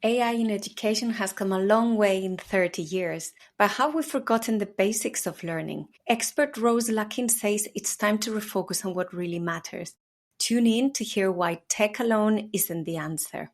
AI in education has come a long way in 30 years, but have we forgotten the basics of learning? Expert Rose Luckin says it's time to refocus on what really matters. Tune in to hear why tech alone isn't the answer.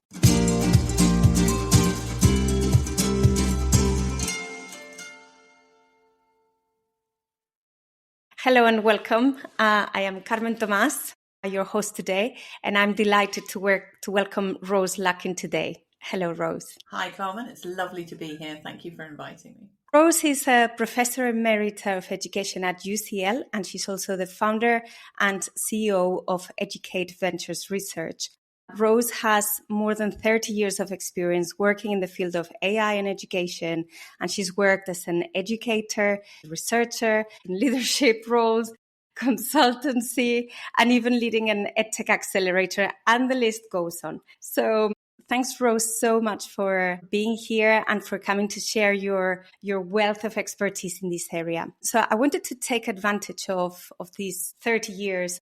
Hello and welcome. I am Carmen Tomas, your host today, and I'm delighted to welcome Rose Luckin today. Hello, Rose. Hi, Carmen. It's lovely to be here. Thank you for inviting me. Rose is a professor emerita of education at UCL, and she's also the founder and CEO of Educate Ventures Research. Rose has more than 30 years of experience working in the field of AI and education, and she's worked as an educator, researcher, in leadership roles, consultancy, and even leading an EdTech accelerator, and the list goes on. So thanks, Rose, so much for being here and for coming to share your wealth of expertise in this area. So I wanted to take advantage of these 30 years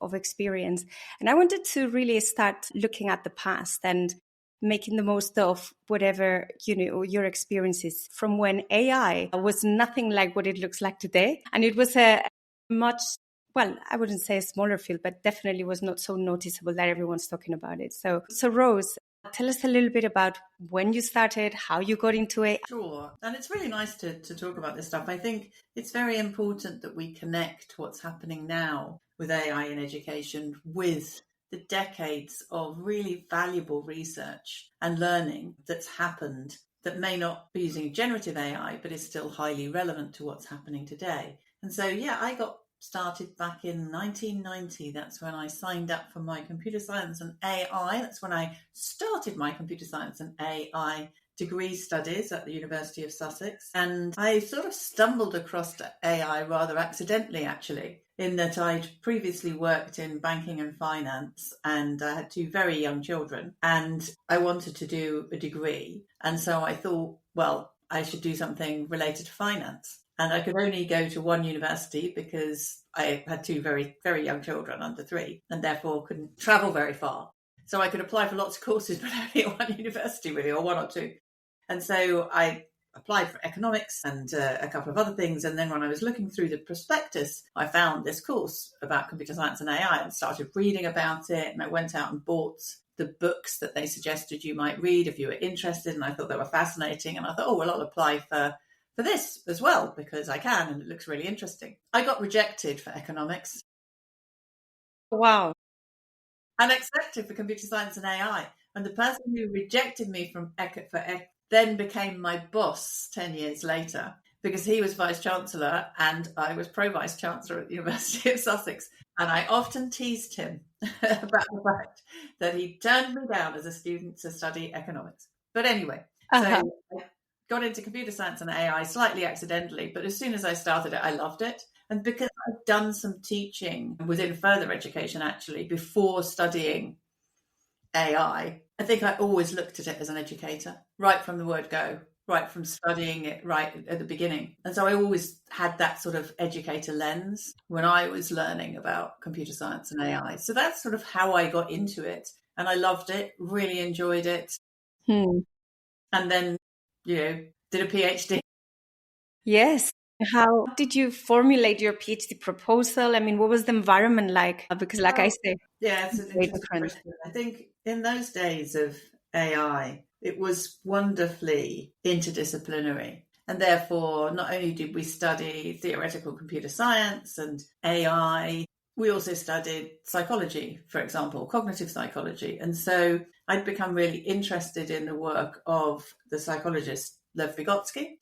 of experience. And I wanted to really start looking at the past and making the most of whatever, your experiences from when AI was nothing like what it looks like today. And it was a much, well, I wouldn't say a smaller field, but definitely was not so noticeable that everyone's talking about it. So Rose, tell us a little bit about when you started, how you got into it. Sure. And it's really nice to talk about this stuff. I think it's very important that we connect what's happening now with AI in education with the decades of really valuable research and learning that's happened that may not be using generative AI, but is still highly relevant to what's happening today. And so, I got started back in 1990. That's when I signed up for my computer science and AI. That's when I started my computer science and AI degree studies at the University of Sussex. And I sort of stumbled across AI rather accidentally, actually, in that I'd previously worked in banking and finance, and I had two very young children, and I wanted to do a degree. And so I thought, well, I should do something related to finance. And I could only go to one university because I had two very, very young children under 3, and therefore couldn't travel very far. So I could apply for lots of courses, but only at one university, really, or one or two. And so I applied for economics and a couple of other things. And then when I was looking through the prospectus, I found this course about computer science and AI and started reading about it. And I went out and bought the books that they suggested you might read if you were interested. And I thought they were fascinating. And I thought, I'll apply for this as well, because I can, and it looks really interesting. I got rejected for economics. Wow. And accepted for computer science and AI. And the person who rejected me for then became my boss 10 years later, because he was Vice-Chancellor and I was Pro-Vice-Chancellor at the University of Sussex. And I often teased him about the fact that he turned me down as a student to study economics. But anyway, so I got into computer science and AI slightly accidentally, but as soon as I started it, I loved it. And because I've done some teaching within further education, actually, before studying AI, I think I always looked at it as an educator, right from the word go, right from studying it right at the beginning. And so I always had that sort of educator lens when I was learning about computer science and AI. So that's sort of how I got into it. And I loved it, really enjoyed it. And then, did a PhD. Yes. How did you formulate your PhD proposal? I mean, what was the environment like? Because like I say, it's an interesting question. I think in those days of AI, it was wonderfully interdisciplinary. And therefore, not only did we study theoretical computer science and AI, we also studied psychology, for example, cognitive psychology. And so I'd become really interested in the work of the psychologist Lev Vygotsky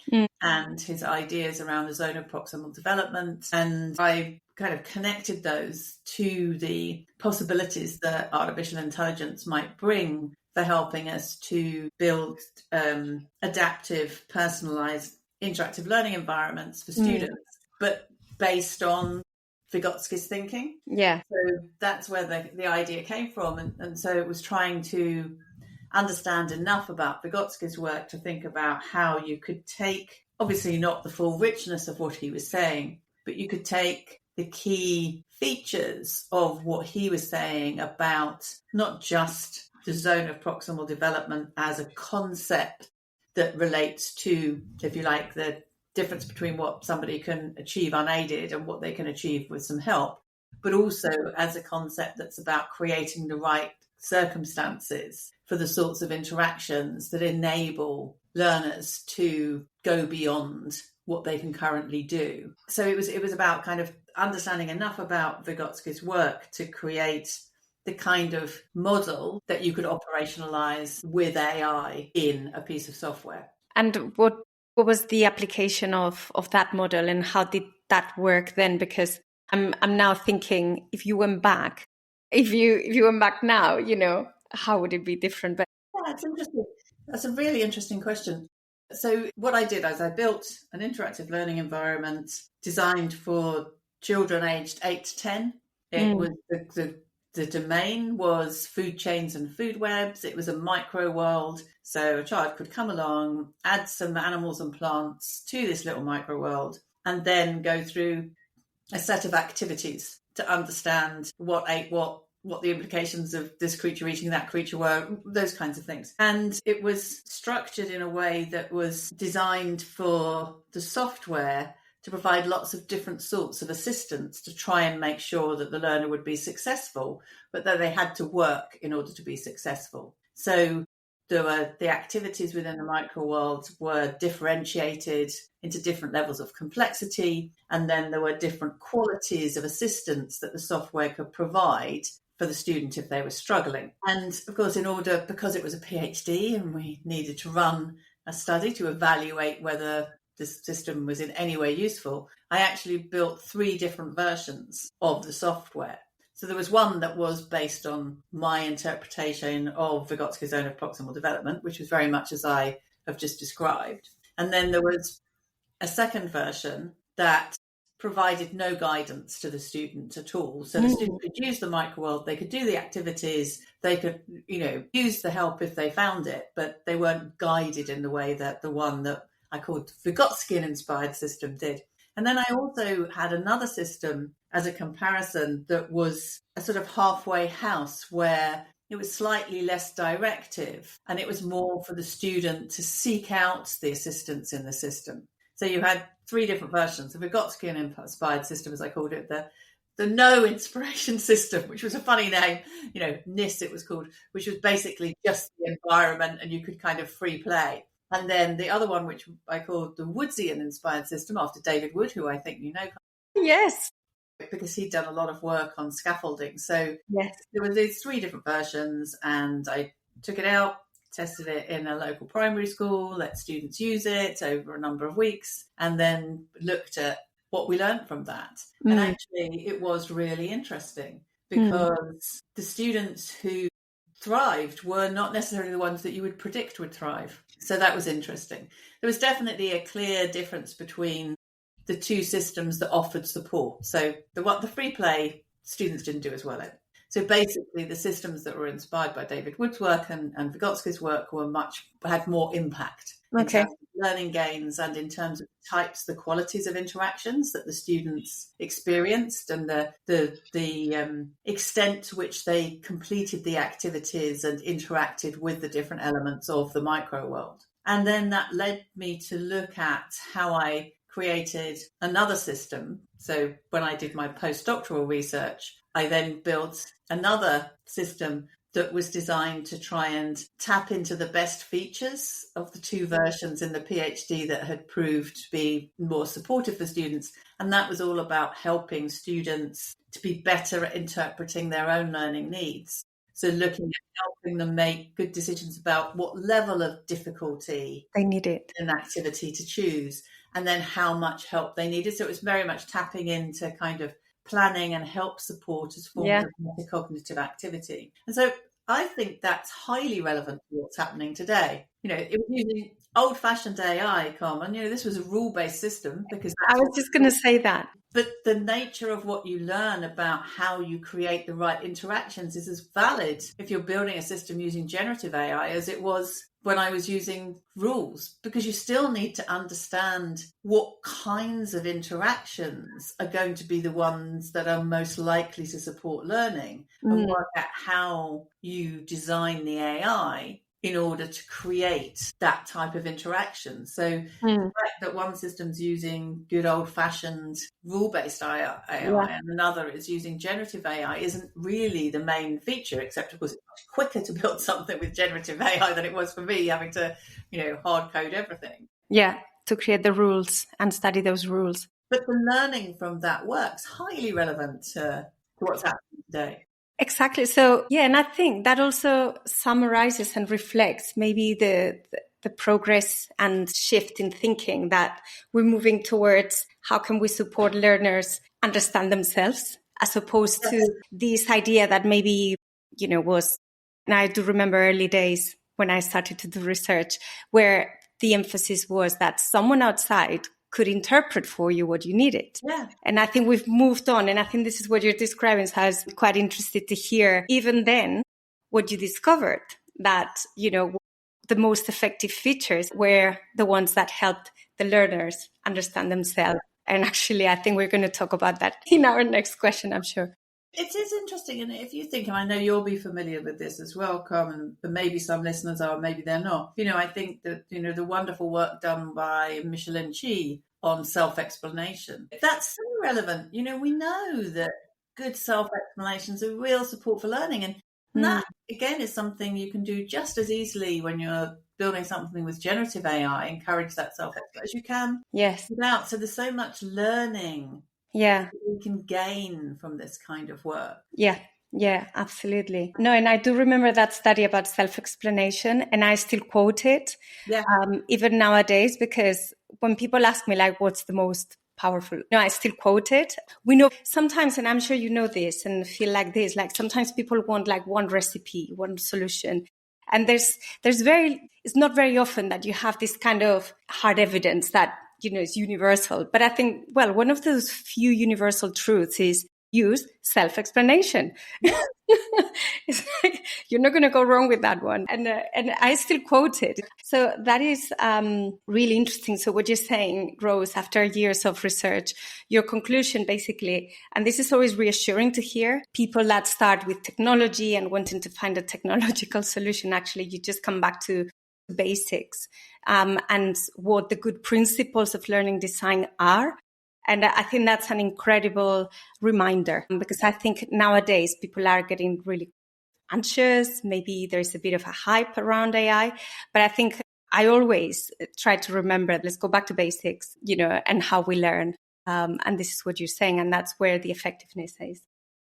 and his ideas around the zone of proximal development. And I kind of connected those to the possibilities that artificial intelligence might bring for helping us to build adaptive, personalized, interactive learning environments for students, but based on Vygotsky's thinking. Yeah. So that's where the idea came from. And so it was trying to understand enough about Vygotsky's work to think about how you could take, obviously not the full richness of what he was saying, but you could take the key features of what he was saying about not just the zone of proximal development as a concept that relates to, if you like, the difference between what somebody can achieve unaided and what they can achieve with some help, but also as a concept that's about creating the right circumstances for the sorts of interactions that enable learners to go beyond what they can currently do. So it was about kind of understanding enough about Vygotsky's work to create the kind of model that you could operationalize with AI in a piece of software. And what was the application of that model, and how did that work then? Because I'm now thinking, if you went back now, how would it be different? But yeah, it's interesting. That's a really interesting question. So what I did is I built an interactive learning environment designed for children aged 8 to 10. It was the domain was food chains and food webs. It was a micro world. So a child could come along, add some animals and plants to this little micro world, and then go through a set of activities to understand what ate what the implications of this creature eating that creature were, those kinds of things. And it was structured in a way that was designed for the software to provide lots of different sorts of assistance to try and make sure that the learner would be successful, but that they had to work in order to be successful. So the activities within the micro world were differentiated into different levels of complexity, and then there were different qualities of assistance that the software could provide for the student if they were struggling. And of course, because it was a PhD and we needed to run a study to evaluate whether this system was in any way useful, I actually built 3 different versions of the software. So there was one that was based on my interpretation of Vygotsky's zone of proximal development, which was very much as I have just described. And then there was a second version that provided no guidance to the student at all. So the student could use the microworld, they could do the activities, they could, use the help if they found it, but they weren't guided in the way that the one that I called Vygotsky-inspired system did. And then I also had another system as a comparison that was a sort of halfway house where it was slightly less directive and it was more for the student to seek out the assistance in the system. So you had 3 different versions. The Vygotsky-inspired system, as I called it, the no inspiration system, which was a funny name, NIS it was called, which was basically just the environment and you could kind of free play. And then the other one, which I called the Woodsian-inspired system, after David Wood, who I think you know. Yes. Because he'd done a lot of work on scaffolding. So yes, there were these 3 different versions, and I took it out, tested it in a local primary school, let students use it over a number of weeks, and then looked at what we learned from that. And actually, it was really interesting because the students who thrived were not necessarily the ones that you would predict would thrive. So that was interesting. There was definitely a clear difference between the 2 systems that offered support. So the free play students didn't do as well in. So basically the systems that were inspired by David Wood's work and Vygotsky's work had more impact in terms of learning gains and in terms of the qualities of interactions that the students experienced and the extent to which they completed the activities and interacted with the different elements of the micro world. And then that led me to look at how I created another system. So when I did my postdoctoral research, I then built another system that was designed to try and tap into the best features of the 2 versions in the PhD that had proved to be more supportive for students. And that was all about helping students to be better at interpreting their own learning needs. So looking at helping them make good decisions about what level of difficulty they needed an activity to choose, and then how much help they needed. So it was very much tapping into kind of planning and help support as forms of metacognitive activity. And so I think that's highly relevant to what's happening today. It was using old-fashioned AI, Carmen. This was a rule-based system because I was just going to say that. But the nature of what you learn about how you create the right interactions is as valid if you're building a system using generative AI as it was when I was using rules, because you still need to understand what kinds of interactions are going to be the ones that are most likely to support learning, and work out how you design the AI in order to create that type of interaction. So the fact that one system's using good old-fashioned rule-based AI and another is using generative AI isn't really the main feature, except of course it's much quicker to build something with generative AI than it was for me having to, hard code everything. Yeah, to create the rules and study those rules. But the learning from that work's highly relevant to what's happening today. Exactly. So, yeah, and I think that also summarizes and reflects maybe the progress and shift in thinking that we're moving towards. How can we support learners understand themselves, as opposed to this idea that maybe, was, and I do remember early days when I started to do research, where the emphasis was that someone outside could interpret for you what you needed. Yeah. And I think we've moved on. And I think this is what you're describing. So I was quite interested to hear, even then, what you discovered, that, the most effective features were the ones that helped the learners understand themselves. And actually, I think we're going to talk about that in our next question, I'm sure. It is interesting. And if you think, and I know you'll be familiar with this as well, Carmen, but maybe some listeners are, maybe they're not. I think that, the wonderful work done by Michelin Chi on self-explanation, that's so relevant. We know that good self-explanations are real support for learning. And that, again, is something you can do just as easily when you're building something with generative AI, encourage that self-explanation as you can. Yes. Without. So there's so much learning. Yeah. We can gain from this kind of work. Yeah, absolutely. No, and I do remember that study about self-explanation, and I still quote it, even nowadays, because when people ask me, like, what's the most powerful? No, I still quote it. We know sometimes, and I'm sure you know this and feel like this, like sometimes people want like one recipe, one solution. And it's not very often that you have this kind of hard evidence that, is universal. But I think, one of those few universal truths is use self-explanation. It's like, you're not going to go wrong with that one. And I still quote it. So that is really interesting. So what you're saying, Rose, after years of research, your conclusion basically, and this is always reassuring to hear, people that start with technology and wanting to find a technological solution, actually, you just come back to basics and what the good principles of learning design are. And I think that's an incredible reminder, because I think nowadays people are getting really anxious. Maybe there's a bit of a hype around AI, but I think I always try to remember, let's go back to basics, and how we learn. And this is what you're saying. And that's where the effectiveness is.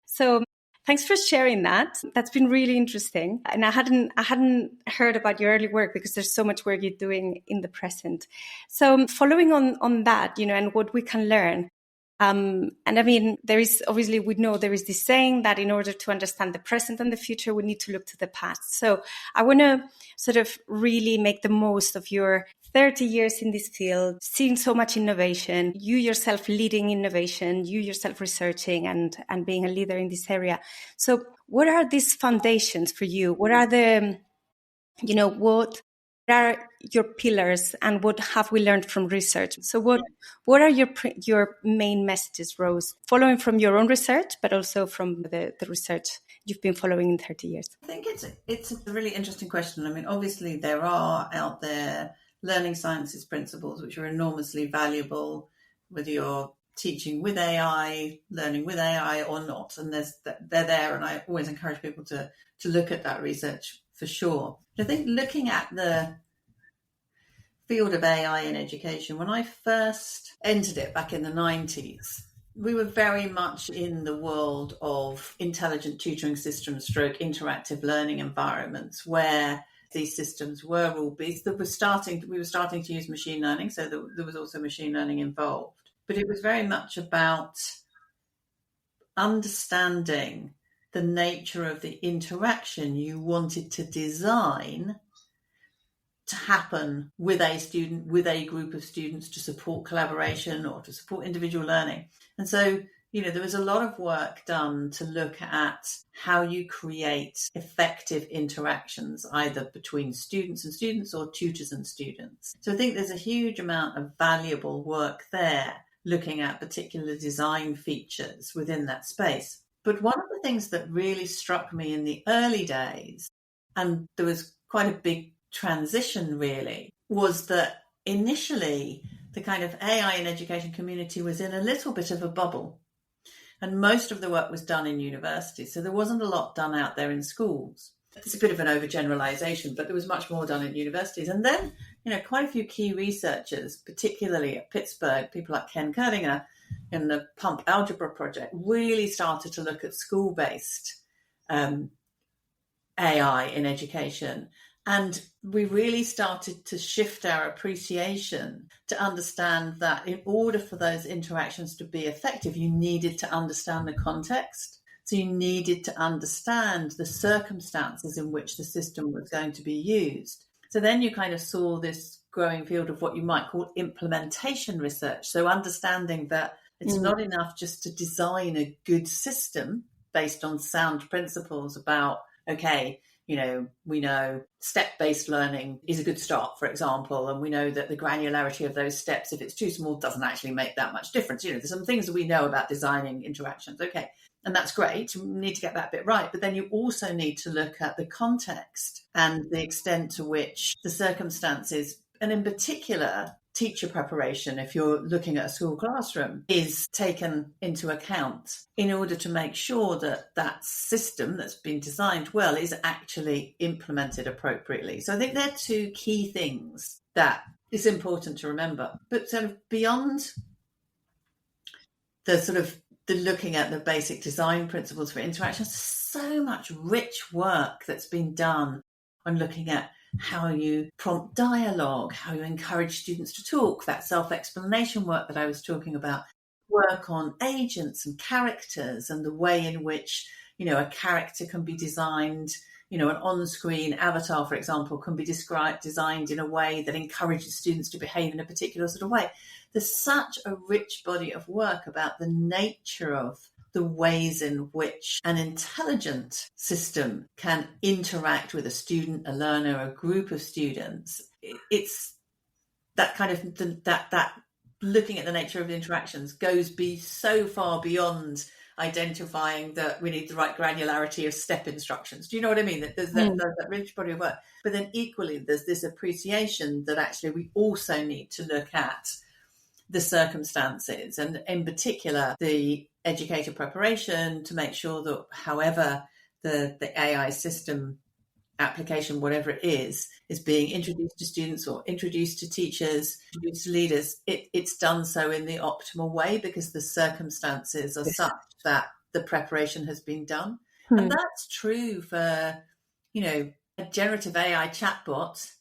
So thanks for sharing that. That's been really interesting. And I hadn't heard about your early work, because there's so much work you're doing in the present. So following on that, and what we can learn. And I mean, we know there is this saying that in order to understand the present and the future, we need to look to the past. So I want to sort of really make the most of your 30 years in this field, seeing so much innovation, you yourself leading innovation, you yourself researching and being a leader in this area. So what are these foundations for you? What are what are your pillars, and what have we learned from research? So what are your main messages, Rose, following from your own research, but also from the research you've been following in 30 years? I think it's a really interesting question. I mean, obviously there are out there learning sciences principles which are enormously valuable, whether you're teaching with AI, learning with AI or not, and they're there, and I always encourage people to look at that research for sure. I think looking at the field of AI in education, when I first entered it back in the 90s, we were very much in the world of intelligent tutoring systems stroke interactive learning environments, where these systems were rule-based. We were starting to use machine learning, so there was also machine learning involved. But it was very much about understanding the nature of the interaction you wanted to design to happen with a student, with a group of students, to support collaboration or to support individual learning. And so there was a lot of work done to look at how you create effective interactions, either between students and students or tutors and students. So I think there's a huge amount of valuable work there, looking at particular design features within that space. But one of the things that really struck me in the early days, and there was quite a big transition really, was that initially the kind of AI in education community was in a little bit of a bubble. And most of the work was done in universities. So there wasn't a lot done out there in schools. It's a bit of an overgeneralization, but there was much more done in universities. And then, quite a few key researchers, particularly at Pittsburgh, people like Ken Kerdinger in the Pump Algebra Project, really started to look at school-based AI in education. And we really started to shift our appreciation to understand that in order for those interactions to be effective, you needed to understand the context. So you needed to understand the circumstances in which the system was going to be used. So then you kind of saw this growing field of what you might call implementation research. So understanding that it's not enough just to design a good system based on sound principles about, okay, we know step-based learning is a good start, for example, and we know that the granularity of those steps, if it's too small, doesn't actually make that much difference. There's some things that we know about designing interactions. Okay, and that's great. We need to get that bit right. But then you also need to look at the context and the extent to which the circumstances, and in particular, teacher preparation, if you're looking at a school classroom, is taken into account in order to make sure that that system that's been designed well is actually implemented appropriately. So I think they're two key things that is important to remember. But sort of beyond the looking at the basic design principles for interactions, so much rich work that's been done on looking at how you prompt dialogue, how you encourage students to talk, that self-explanation work that I was talking about, work on agents and characters and the way in which, a character can be designed, an on-screen avatar, for example, can be designed in a way that encourages students to behave in a particular sort of way. There's such a rich body of work about the nature of the ways in which an intelligent system can interact with a student, a learner, a group of students. It's that kind of that looking at the nature of interactions goes so far beyond identifying that we need the right granularity of step instructions. Do you know what I mean? That there's that rich body of work. But then equally, there's this appreciation that actually we also need to look at the circumstances, and in particular the educator preparation, to make sure that however the AI system application, whatever it is being introduced to students or introduced to teachers, introduced to leaders, it's done so in the optimal way because the circumstances are such that the preparation has been done. And that's true for, a generative AI chatbot,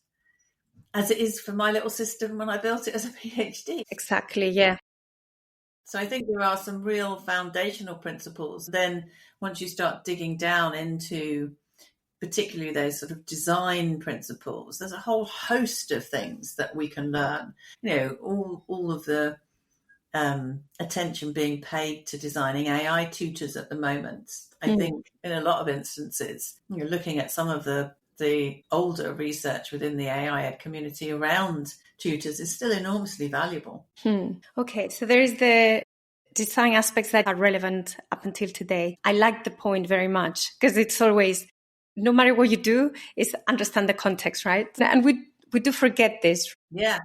as it is for my little system when I built it as a PhD. Exactly, yeah. So I think there are some real foundational principles. Then once you start digging down into particularly those sort of design principles, there's a whole host of things that we can learn. All of the attention being paid to designing AI tutors at the moment. I think in a lot of instances, looking at some of the older research within the AI ed community around tutors is still enormously valuable. Okay, so there is the design aspects that are relevant up until today. I like the point very much because it's always, no matter what you do, is understand the context, right? And we do forget this. Yeah.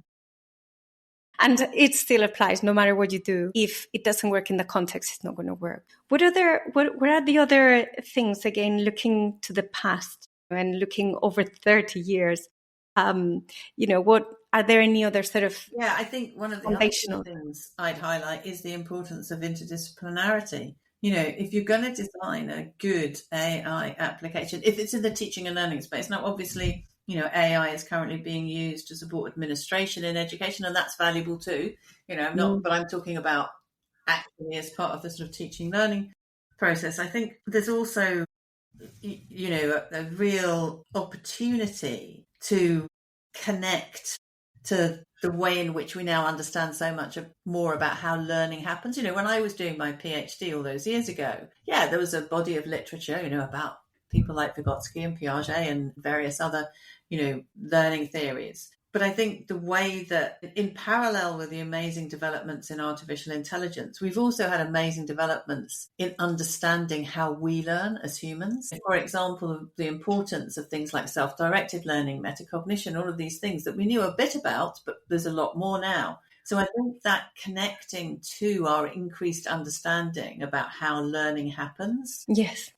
And it still applies no matter what you do. If it doesn't work in the context, it's not going to work. What are the other things, again, looking to the past and looking over 30 years? What are there any other sort of I think one of the other things I'd highlight is the importance of interdisciplinarity. If you're going to design a good AI application, if it's in the teaching and learning space, now obviously, AI is currently being used to support administration in education, and that's valuable too. But I'm talking about actually as part of the sort of teaching learning process. I think there's also, a real opportunity to connect to the way in which we now understand so much more about how learning happens. When I was doing my PhD all those years ago, there was a body of literature, about people like Vygotsky and Piaget and various other, learning theories. But I think the way that in parallel with the amazing developments in artificial intelligence, we've also had amazing developments in understanding how we learn as humans. For example, the importance of things like self-directed learning, metacognition, all of these things that we knew a bit about, but there's a lot more now. So I think that connecting to our increased understanding about how learning happens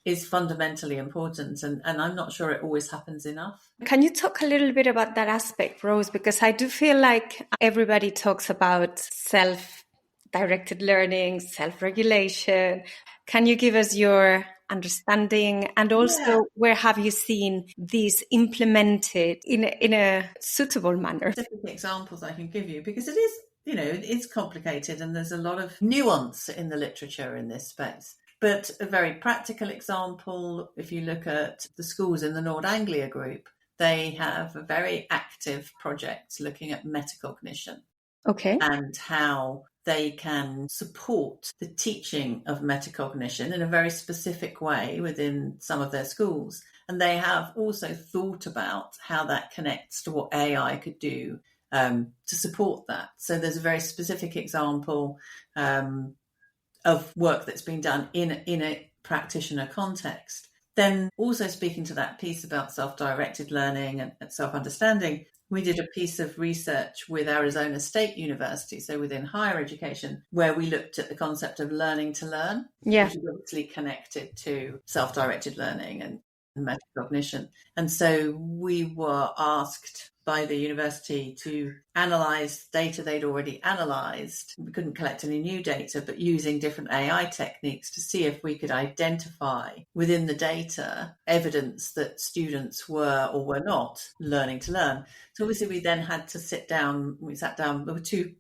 is fundamentally important. And I'm not sure it always happens enough. Can you talk a little bit about that aspect, Rose? Because I do feel like everybody talks about self-directed learning, self-regulation. Can you give us your understanding, and also where have you seen these implemented in a suitable manner? Specific examples I can give you, because it is, it's complicated and there's a lot of nuance in the literature in this space. But a very practical example, if you look at the schools in the Nord Anglia group, they have a very active project looking at metacognition. And how they can support the teaching of metacognition in a very specific way within some of their schools. And they have also thought about how that connects to what AI could do to support that. So there's a very specific example of work that's been done in a practitioner context. Then also speaking to that piece about self-directed learning and self-understanding, we did a piece of research with Arizona State University, so within higher education, where we looked at the concept of learning to learn, which is obviously connected to self-directed learning and metacognition. And so we were asked by the university to analyze data they'd already analyzed. We couldn't collect any new data, but using different AI techniques to see if we could identify within the data evidence that students were or were not learning to learn. So obviously we then had to sit down, there were two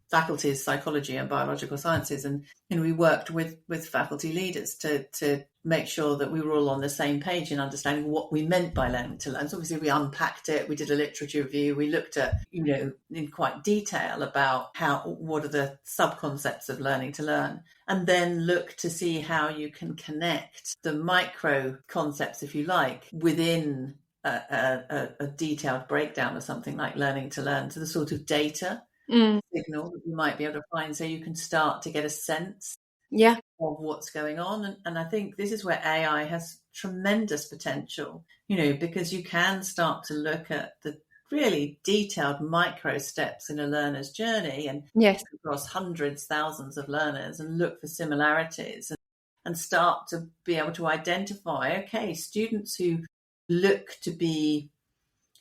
faculties, psychology and biological sciences, and we worked with faculty leaders to make sure that we were all on the same page in understanding what we meant by learning to learn. So obviously we unpacked it, we did a literature review, we looked at, in quite detail about what are the sub-concepts of learning to learn, and then look to see how you can connect the micro concepts, if you like, within a detailed breakdown of something like learning to learn to the sort of data signal that you might be able to find, so you can start to get a sense of what's going on. And I think this is where AI has tremendous potential, because you can start to look at the really detailed micro steps in a learner's journey and across hundreds, thousands of learners, and look for similarities and start to be able to identify, students who look to be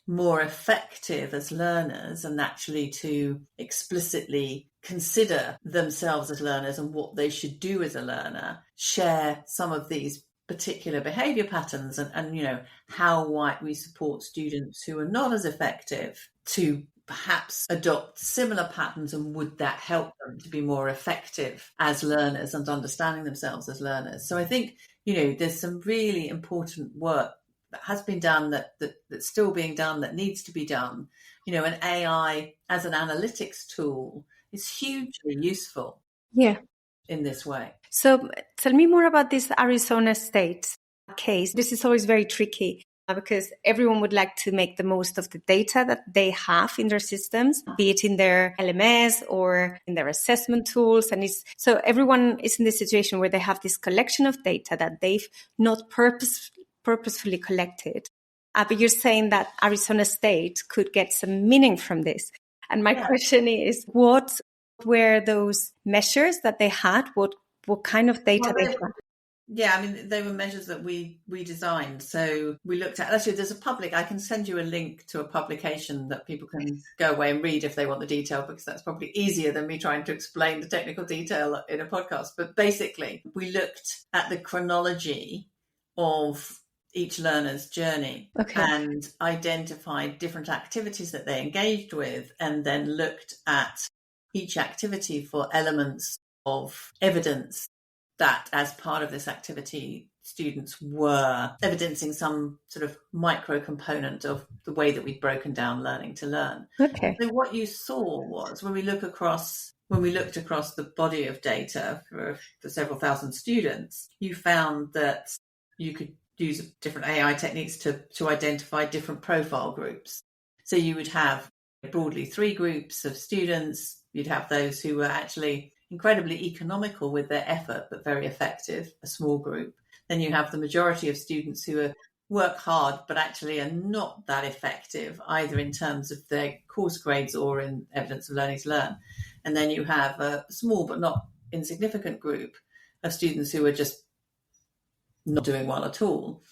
more effective as learners and actually to explicitly consider themselves as learners and what they should do as a learner, share some of these particular behavior patterns, and how might we support students who are not as effective to perhaps adopt similar patterns, and would that help them to be more effective as learners and understanding themselves as learners. So I think, there's some really important work that has been done, that's still being done, that needs to be done. And AI as an analytics tool is hugely useful in this way. So tell me more about this Arizona State case. This is always very tricky because everyone would like to make the most of the data that they have in their systems, be it in their LMS or in their assessment tools. And so everyone is in this situation where they have this collection of data that they've not purposefully collected. But you're saying that Arizona State could get some meaning from this. And my question is, what were those measures that they had? What kind of data they had? Yeah, they were measures that we designed. So we looked at, actually there's I can send you a link to a publication that people can go away and read if they want the detail, because that's probably easier than me trying to explain the technical detail in a podcast. But basically, we looked at the chronology of each learner's journey and identified different activities that they engaged with, and then looked at each activity for elements of evidence that as part of this activity, students were evidencing some sort of micro component of the way that we'd broken down learning to learn. Okay. So what you saw was when we looked across the body of data for several thousand students, you found that you could use different AI techniques to identify different profile groups. So you would have broadly 3 groups of students. You'd have those who were actually incredibly economical with their effort, but very effective, a small group. Then you have the majority of students who work hard, but actually are not that effective, either in terms of their course grades or in evidence of learning to learn. And then you have a small but not insignificant group of students who are just not doing well at all.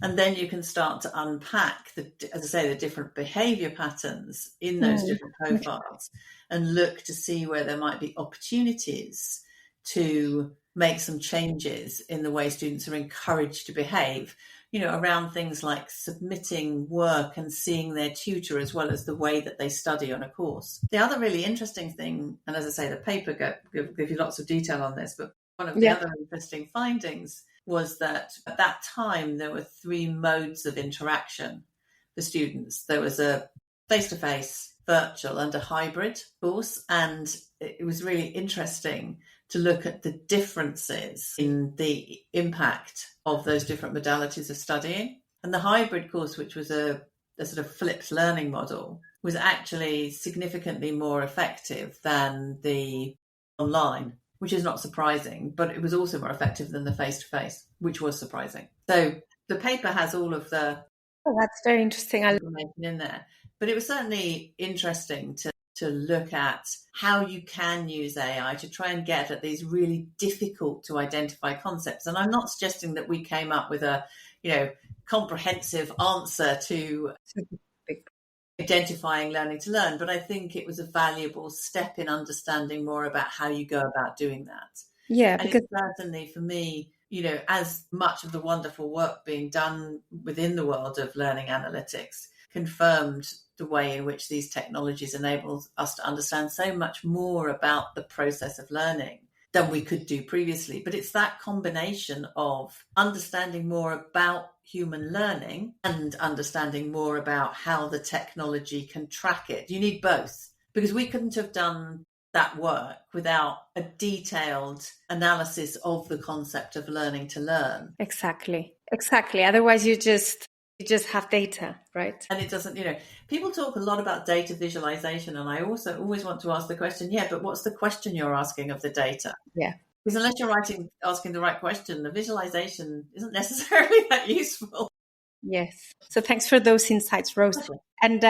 And then you can start to unpack, as I say, the different behaviour patterns in those different profiles and look to see where there might be opportunities to make some changes in the way students are encouraged to behave, around things like submitting work and seeing their tutor as well as the way that they study on a course. The other really interesting thing, and as I say, the paper give you lots of detail on this, but one of the other interesting findings was that at that time there were 3 modes of interaction for students. There was a face-to-face, virtual, and a hybrid course, and it was really interesting to look at the differences in the impact of those different modalities of studying. And the hybrid course, which was a sort of flipped learning model, was actually significantly more effective than the online, which is not surprising, but it was also more effective than the face-to-face, which was surprising. So the paper has all of the that's very interesting. information in there. But it was certainly interesting to look at how you can use AI to try and get at these really difficult to identify concepts. And I'm not suggesting that we came up with a, comprehensive answer to identifying learning to learn, but I think it was a valuable step in understanding more about how you go about doing that. Yeah, and because certainly for me, as much of the wonderful work being done within the world of learning analytics confirmed the way in which these technologies enable us to understand so much more about the process of learning than we could do previously. But it's that combination of understanding more about human learning and understanding more about how the technology can track it. You need both, because we couldn't have done that work without a detailed analysis of the concept of learning to learn. Exactly. Otherwise you just have data, right? And it doesn't, people talk a lot about data visualization, and I also always want to ask the question, but what's the question you're asking of the data? Yeah. Because unless you're asking the right question, the visualization isn't necessarily that useful. Yes. So thanks for those insights, Rose. Okay. And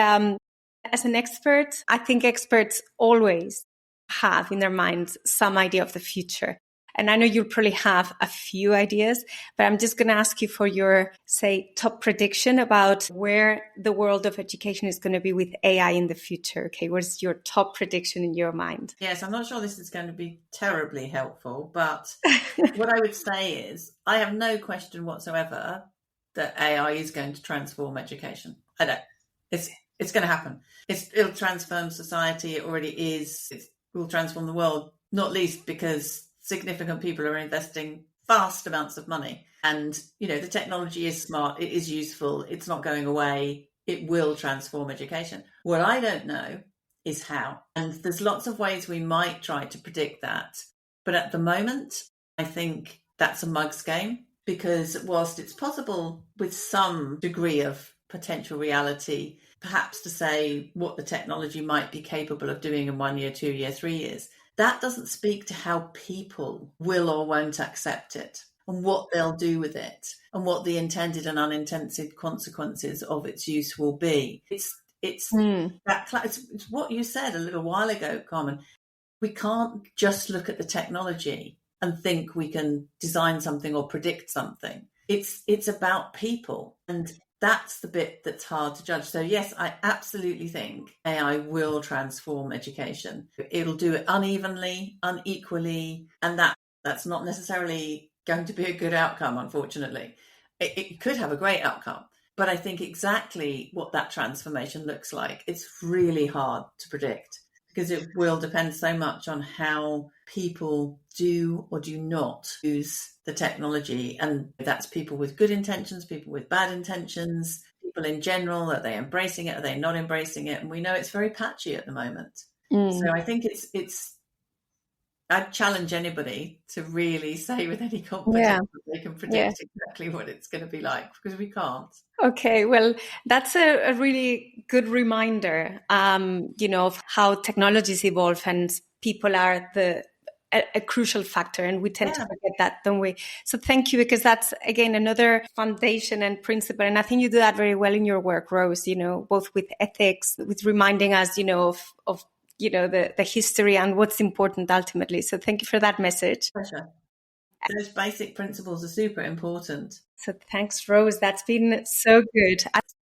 as an expert, I think experts always have in their minds some idea of the future. And I know you'll probably have a few ideas, but I'm just going to ask you for your, say, top prediction about where the world of education is going to be with AI in the future. Okay, what's your top prediction in your mind? Yes, I'm not sure this is going to be terribly helpful, but what I would say is I have no question whatsoever that AI is going to transform education. I don't. It's going to happen. It'll transform society. It already is. It will transform the world, not least because significant people are investing vast amounts of money. And, the technology is smart. It is useful. It's not going away. It will transform education. What I don't know is how. And there's lots of ways we might try to predict that. But at the moment, I think that's a mug's game, because whilst it's possible with some degree of potential reality, perhaps to say what the technology might be capable of doing in 1 year, 2 year, 3 years, that doesn't speak to how people will or won't accept it and what they'll do with it and what the intended and unintended consequences of its use will be. It's what you said a little while ago, Carmen. We can't just look at the technology and think we can design something or predict something. It's about people, and that's the bit that's hard to judge. So yes, I absolutely think AI will transform education. It'll do it unevenly, unequally, and that's not necessarily going to be a good outcome, unfortunately. It could have a great outcome, but I think exactly what that transformation looks like, it's really hard to predict. because it will depend so much on how people do or do not use the technology. And that's people with good intentions, people with bad intentions, people in general. Are they embracing it? Are they not embracing it? And we know it's very patchy at the moment. So I think I'd challenge anybody to really say with any confidence that they can predict exactly what it's going to be like, because we can't. Okay, well, that's a really good reminder, of how technologies evolve and people are a crucial factor, and we tend to forget that, don't we? So thank you, because that's, again, another foundation and principle. And I think you do that very well in your work, Rose, both with ethics, with reminding us, of the history and what's important ultimately. So thank you for that message. Pleasure. Those basic principles are super important. So thanks, Rose. That's been so good.